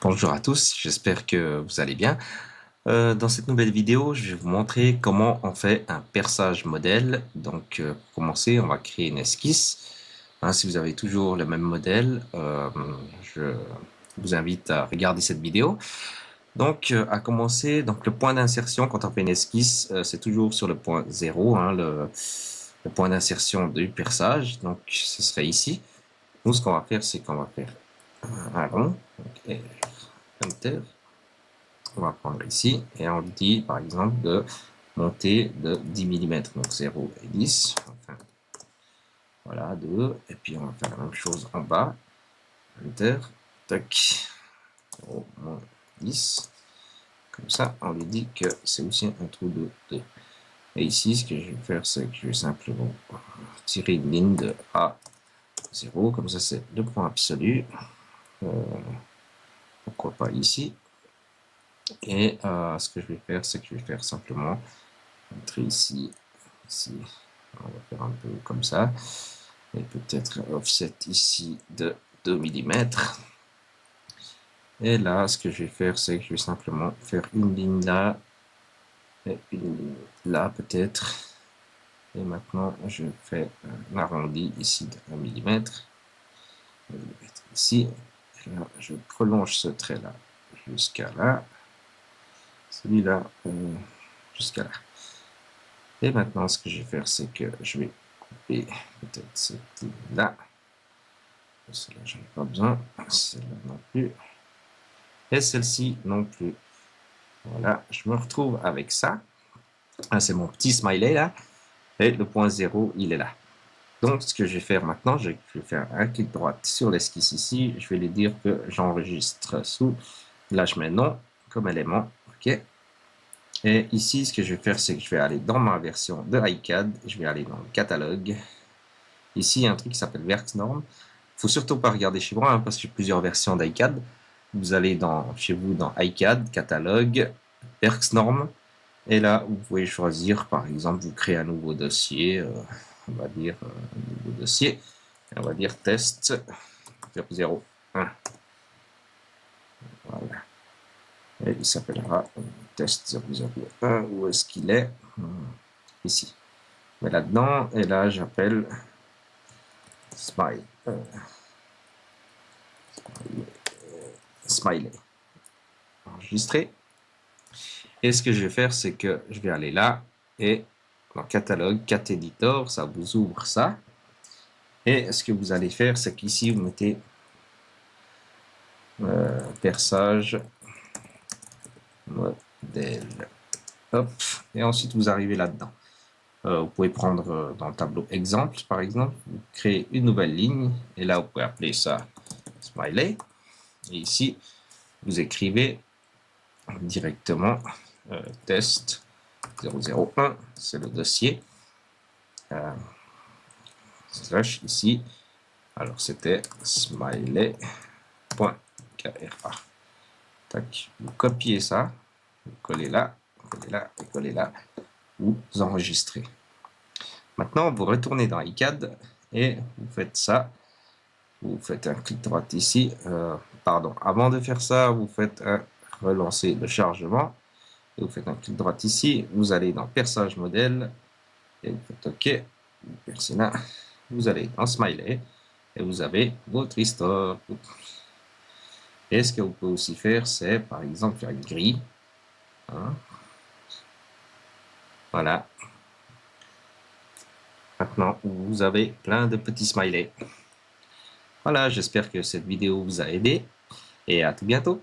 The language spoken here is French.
Bonjour à tous, j'espère que vous allez bien. Dans cette nouvelle vidéo, je vais vous montrer comment on fait un perçage modèle. Donc, pour commencer, on va créer une esquisse. Si vous avez toujours le même modèle, je vous invite à regarder cette vidéo. Donc, à commencer, donc le point d'insertion quand on fait une esquisse, c'est toujours sur le point 0, le point d'insertion du perçage. Donc, ce serait ici. Nous, ce qu'on va faire, c'est qu'on va faire un rond. Donc, Enter. On va prendre ici et on dit par exemple de monter de 10 mm, donc 0 et 10. Enfin, voilà, 2. Et puis on va faire la même chose en bas. Enter. Tac. 0, moins 10. Comme ça, on lui dit que c'est aussi un trou de 2. Et ici, ce que je vais faire, c'est que je vais simplement tirer une ligne de A 0. Comme ça, c'est le point absolu. Pourquoi pas ici. Et ce que je vais faire, c'est que je vais faire simplement entrer ici, ici. On va faire un peu comme ça. Et peut-être offset ici de 2 mm. Et là, ce que je vais faire, c'est que je vais simplement faire une ligne là et une ligne là peut-être. Et maintenant, je fais un arrondi ici de 1 mm. Je vais le mettre ici. Et là, je prolonge ce trait-là jusqu'à là. Celui-là jusqu'à là. Et maintenant, ce que je vais faire, c'est que je vais couper peut-être cette ligne-là. Celle-là, j'en ai pas besoin. Celle-là non plus. Et celle-ci non plus. Voilà, je me retrouve avec ça. C'est mon petit smiley là. Et le point 0, il est là. Donc, ce que je vais faire maintenant, je vais faire un clic droit sur l'esquisse ici. Je vais lui dire que j'enregistre sous. Là, je mets non comme élément. OK. Et ici, ce que je vais faire, c'est que je vais aller dans ma version de iCAD. Je vais aller dans le catalogue. Ici, il y a un truc qui s'appelle Werksnorm. Il ne faut surtout pas regarder chez moi parce que j'ai plusieurs versions d'iCAD. Vous allez chez vous dans iCAD, catalogue, Werksnorm. Et là, vous pouvez choisir, par exemple, vous créez un nouveau dossier. On va dire un nouveau dossier. Et on va dire test 001. Voilà. Et il s'appellera test 001. Où est-ce qu'il est? Ici. Mais là-dedans, et là, j'appelle Smile. Smiley. Enregistré. Et ce que je vais faire, c'est que je vais aller là et dans catalogue, cat editor, ça vous ouvre ça. Et ce que vous allez faire, c'est qu'ici, vous mettez perçage modèle. Hop. Et ensuite, vous arrivez là-dedans. Vous pouvez prendre dans le tableau exemple, par exemple, vous créez une nouvelle ligne. Et là, vous pouvez appeler ça smiley. Et ici, vous écrivez directement test 001, c'est le dossier. Slash ici, alors c'était smiley.kra. Tac, vous copiez ça, vous collez là, et collez là, vous enregistrez. Maintenant, vous retournez dans iCAD et vous faites ça. Vous faites un clic droit ici. Avant de faire ça, vous faites un relancer le chargement. Et vous faites un clic droit ici. Vous allez dans perçage modèle et vous faites OK. Vous percez là. Vous allez dans Smiley et vous avez votre histoire. Et ce que vous pouvez aussi faire, c'est par exemple faire une grille. Voilà. Maintenant, vous avez plein de petits smileys. Voilà, j'espère que cette vidéo vous a aidé et à tout bientôt.